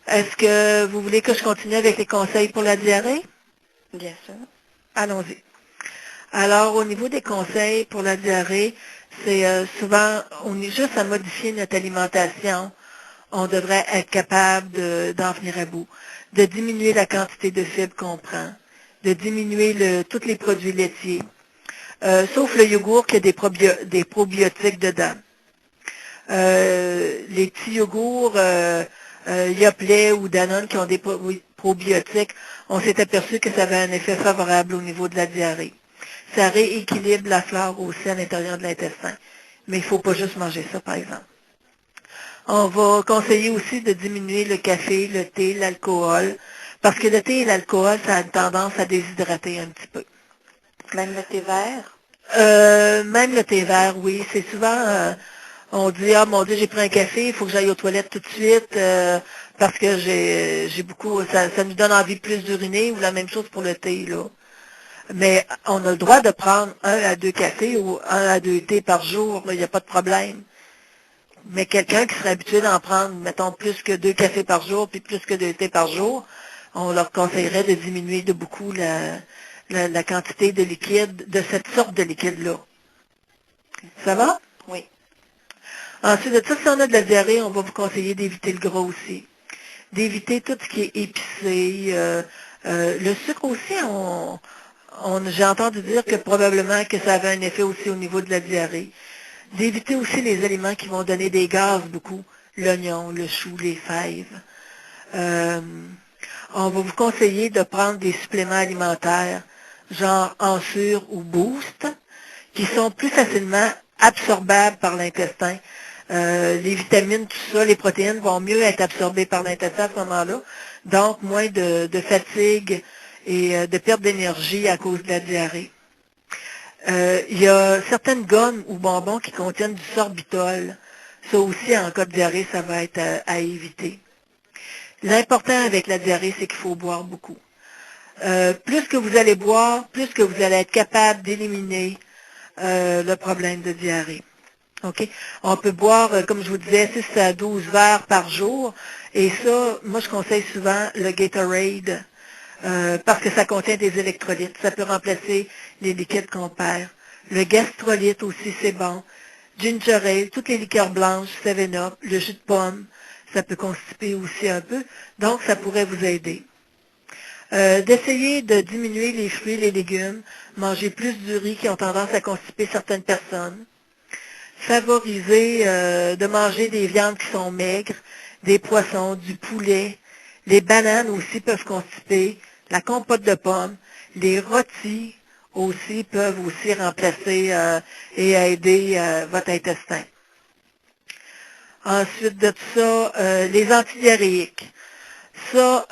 Est-ce que vous voulez que je continue avec les conseils pour la diarrhée? Bien sûr. Allons-y. Alors, au niveau des conseils pour la diarrhée, c'est souvent, on est juste à modifier notre alimentation. On devrait être capable d'en venir à bout. De diminuer la quantité de fibres qu'on prend. De diminuer tous les produits laitiers. Sauf le yogourt qui a des probiotiques dedans. Les petits yogourts Yoplait ou Danone qui ont des probiotiques, on s'est aperçu que ça avait un effet favorable au niveau de la diarrhée. Ça rééquilibre la flore aussi à l'intérieur de l'intestin. Mais il ne faut pas juste manger ça, par exemple. On va conseiller aussi de diminuer le café, le thé, l'alcool, parce que le thé et l'alcool, ça a une tendance à déshydrater un petit peu. Même le thé vert? Même le thé vert, oui. C'est souvent, on dit, ah mon Dieu, j'ai pris un café, il faut que j'aille aux toilettes tout de suite, parce que j'ai beaucoup, ça nous donne envie plus d'uriner, ou la même chose pour le thé, là. Mais on a le droit de prendre 1 à 2 cafés ou 1 à 2 thés par jour, il n'y a pas de problème. Mais quelqu'un qui serait habitué d'en prendre, mettons, plus que 2 cafés par jour, puis plus que 2 thés par jour, on leur conseillerait de diminuer de beaucoup la quantité de liquide, de cette sorte de liquide-là. Ça va? Oui. Ensuite de ça, si on a de la diarrhée, on va vous conseiller d'éviter le gras aussi. D'éviter tout ce qui est épicé. Le sucre aussi, j'ai entendu dire que probablement que ça avait un effet aussi au niveau de la diarrhée. D'éviter aussi les aliments qui vont donner des gaz beaucoup. L'oignon, le chou, les fèves. Euh, on va vous conseiller de prendre des suppléments alimentaires, genre Ensure ou Boost, qui sont plus facilement absorbables par l'intestin. Les vitamines, tout ça, les protéines vont mieux être absorbées par l'intestin à ce moment-là. Donc, moins de fatigue et de perte d'énergie à cause de la diarrhée. Il y a certaines gommes ou bonbons qui contiennent du sorbitol. Ça aussi, en cas de diarrhée, ça va être à éviter. L'important avec la diarrhée, c'est qu'il faut boire beaucoup. Plus que vous allez boire, plus que vous allez être capable d'éliminer le problème de diarrhée. OK? On peut boire, comme je vous disais, 6 à 12 verres par jour. Et ça, moi, je conseille souvent le Gatorade parce que ça contient des électrolytes. Ça peut remplacer les liquides qu'on perd. Le gastrolyte aussi, c'est bon. Ginger ale, toutes les liqueurs blanches, 7-Up, le jus de pomme, ça peut constiper aussi un peu. Donc, ça pourrait vous aider. D'essayer de diminuer les fruits et les légumes, manger plus du riz qui ont tendance à constiper certaines personnes. Favoriser de manger des viandes qui sont maigres, des poissons, du poulet. Les bananes aussi peuvent constiper, la compote de pommes, les rôtis aussi peuvent aussi remplacer et aider votre intestin. Ensuite de ça, les antidiarrhéiques. Ça,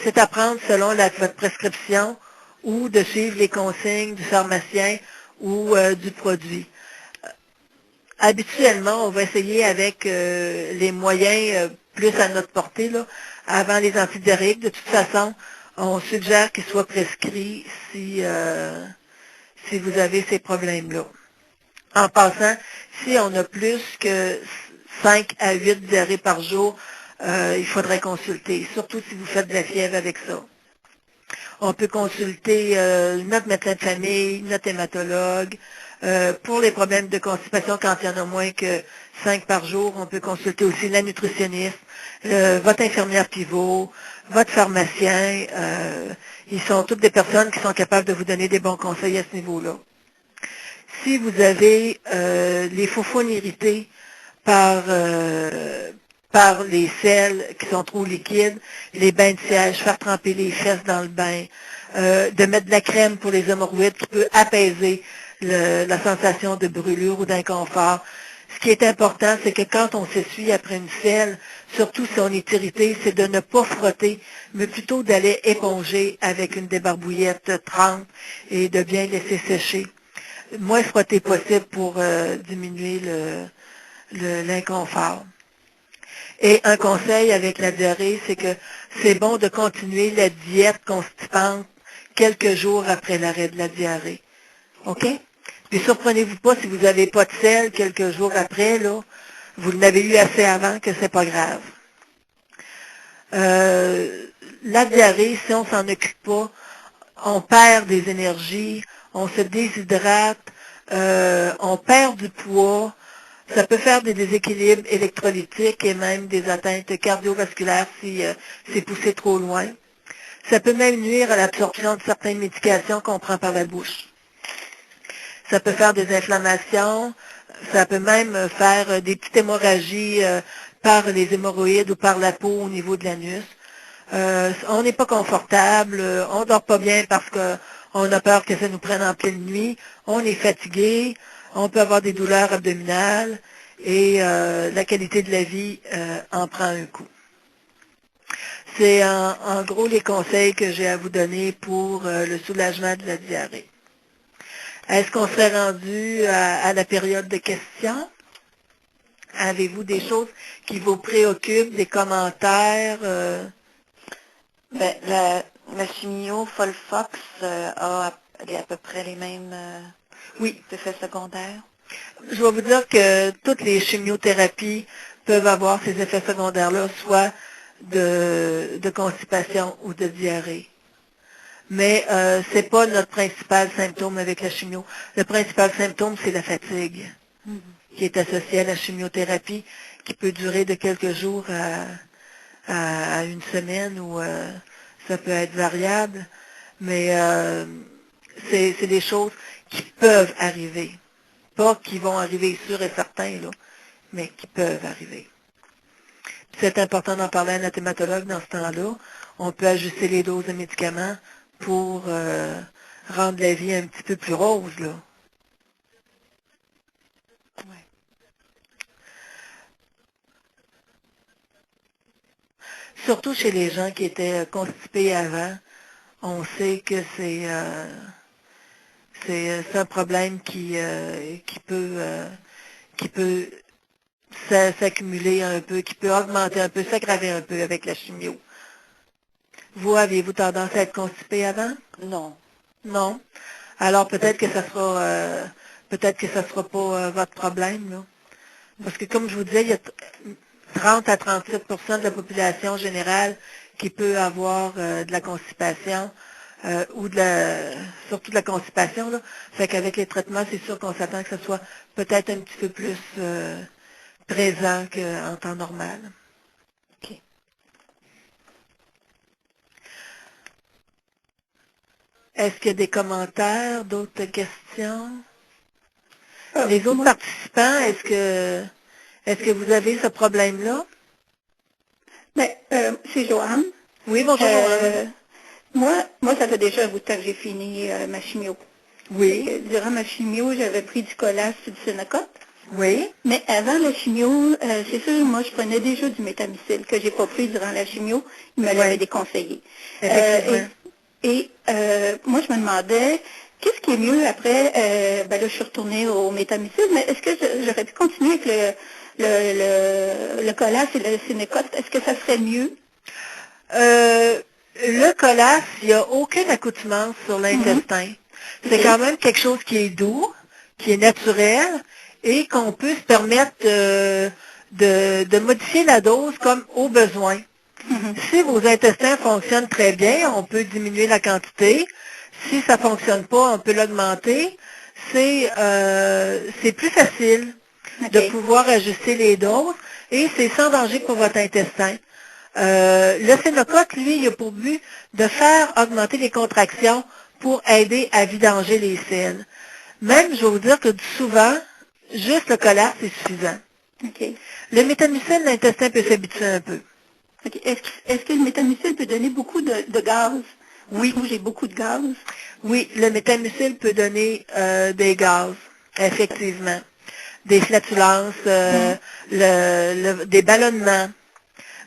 c'est à prendre selon votre prescription ou de suivre les consignes du pharmacien ou du produit. Habituellement, on va essayer avec les moyens plus à notre portée, là, avant les antidiarrhéiques. De toute façon, on suggère qu'ils soient prescrits si vous avez ces problèmes-là. En passant, si on a plus que 5 à 8 diarrhées par jour, il faudrait consulter, surtout si vous faites de la fièvre avec ça. On peut consulter notre médecin de famille, notre hématologue. Pour les problèmes de constipation, quand il y en a moins que 5 par jour, on peut consulter aussi la nutritionniste, votre infirmière pivot, votre pharmacien. Ils sont toutes des personnes qui sont capables de vous donner des bons conseils à ce niveau-là. Si vous avez les faufounes irrités par les selles qui sont trop liquides, les bains de siège, faire tremper les fesses dans le bain, de mettre de la crème pour les hémorroïdes qui peut apaiser la sensation de brûlure ou d'inconfort. Ce qui est important, c'est que quand on s'essuie après une selle, surtout si on est irrité, c'est de ne pas frotter, mais plutôt d'aller éponger avec une débarbouillette trempe et de bien laisser sécher. Moins frotter possible pour diminuer l'inconfort. Et un conseil avec la diarrhée, c'est que c'est bon de continuer la diète constipante quelques jours après l'arrêt de la diarrhée. OK? Puis surprenez-vous pas si vous n'avez pas de sel quelques jours après, là, vous l'avez eu assez avant que c'est pas grave. La diarrhée, si on s'en occupe pas, on perd des énergies, on se déshydrate, on perd du poids. Ça peut faire des déséquilibres électrolytiques et même des atteintes cardiovasculaires si c'est poussé trop loin. Ça peut même nuire à l'absorption de certaines médications qu'on prend par la bouche. Ça peut faire des inflammations, ça peut même faire des petites hémorragies par les hémorroïdes ou par la peau au niveau de l'anus. On n'est pas confortable, on dort pas bien parce qu'on a peur que ça nous prenne en pleine nuit, on est fatigué, on peut avoir des douleurs abdominales et la qualité de la vie en prend un coup. C'est en gros les conseils que j'ai à vous donner pour le soulagement de la diarrhée. Est-ce qu'on serait rendu à la période de questions? Avez-vous des choses qui vous préoccupent, des commentaires? Ben, la chimio Folfox a à peu près les mêmes Oui, effets secondaires. je vais vous dire que toutes les chimiothérapies peuvent avoir ces effets secondaires-là, soit de constipation ou de diarrhée. Mais ce n'est pas notre principal symptôme avec la chimio. Le principal symptôme, c'est la fatigue, qui est associée à la chimiothérapie, qui peut durer de quelques jours à une semaine ou ça peut être variable. Mais c'est des choses qui peuvent arriver. Pas qui vont arriver sûr et certain, là, mais qui peuvent arriver. C'est important d'en parler à un thématologue dans ce temps-là. On peut ajuster les doses de médicaments pour rendre la vie un petit peu plus rose, là. Ouais. Surtout chez les gens qui étaient constipés avant, on sait que c'est un problème qui peut s'accumuler un peu, qui peut augmenter un peu, s'aggraver un peu avec la chimio. Vous, aviez-vous tendance à être constipé avant? Non. Non. Alors peut-être que ça sera pas votre problème, là. Parce que comme je vous disais, il y a 30 à 37% de la population générale qui peut avoir de la constipation ou surtout de la constipation, là. Fait qu'avec les traitements, c'est sûr qu'on s'attend que ce soit peut-être un petit peu plus présent qu'en temps normal. OK. Est-ce qu'il y a des commentaires, d'autres questions? Les autres participants, est-ce que vous avez ce problème-là? Ben, c'est Joanne. Oui, bonjour. Moi, ça fait déjà un bout de temps que j'ai fini ma chimio. Oui, Durant ma chimio, j'avais pris du Colas et du Sénocote. oui, Mais avant la chimio, c'est sûr, moi, je prenais déjà du métamycile que j'ai pas pris durant la chimio. Il me l'avait Oui. déconseillé. Effectivement. Moi, je me demandais, qu'est-ce qui est mieux après? Ben là, je suis retournée au métamycile, mais est-ce que j'aurais pu continuer avec le Colas et le Sénécote? Est-ce que ça serait mieux? Le Colas, il n'y a aucune accoutumance sur l'intestin. C'est Ok. quand même quelque chose qui est doux, qui est naturel et qu'on peut se permettre de modifier la dose comme au besoin. Mhm. Si vos intestins fonctionnent très bien, on peut diminuer la quantité. Si ça ne fonctionne pas, on peut l'augmenter. C'est plus facile de Ok. pouvoir ajuster les doses et c'est sans danger pour votre intestin. Le Sénocote, lui, il a pour but de faire augmenter les contractions pour aider à vidanger les selles. Même, je vais vous dire que souvent, juste le Colas, c'est suffisant. Ok. Le métamycine, l'intestin peut s'habituer un peu. Ok. Est-ce que le métamycile peut donner beaucoup de gaz? Oui. Je trouve que j'ai beaucoup de gaz. Oui, le métamycile peut donner des gaz, effectivement. Des flatulences, des ballonnements.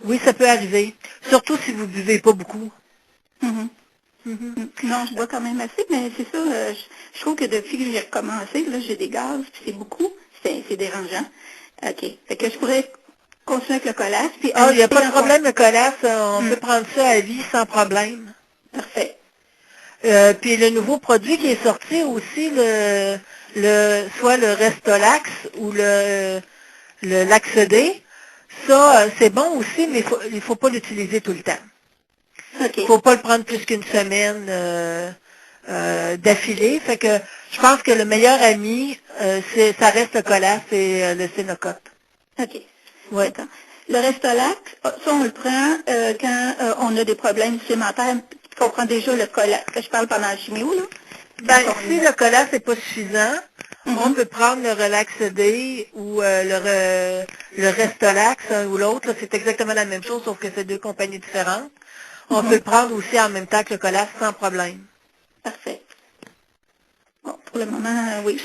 Oui, ça peut arriver. Surtout si vous ne buvez pas beaucoup. Mhm. Mhm. Non, je bois quand même assez, mais c'est ça, je trouve que depuis que j'ai recommencé, là, j'ai des gaz, puis c'est beaucoup, c'est dérangeant. OK. Fait que je pourrais continuer avec le Colas, puis Ah, il n'y a pas de en problème, le Colas, on Hmm. peut prendre ça à vie sans problème. Parfait. Puis le nouveau produit qui est sorti aussi, soit le Restolax ou le Laxodé, Ça, c'est bon aussi, mais il faut pas l'utiliser tout le temps. OK. Il ne faut pas le prendre plus qu'une semaine d'affilée. Fait que je pense que le meilleur ami, ça reste le Colas et le Sénocote. OK. Ouais. D'accord. Le Restolac, ça, on le prend quand on a des problèmes supplémentaires, qu'on prend déjà le Colac. Je parle pendant la chimio, là. Ben, si le Colas n'est pas suffisant, on Mhm. peut prendre le Relax D ou le Restolax, un ou l'autre. Là, c'est exactement la même chose, sauf que c'est deux compagnies différentes. On peut le prendre aussi en même temps que le Colas sans problème. Parfait. Bon, pour le moment, oui.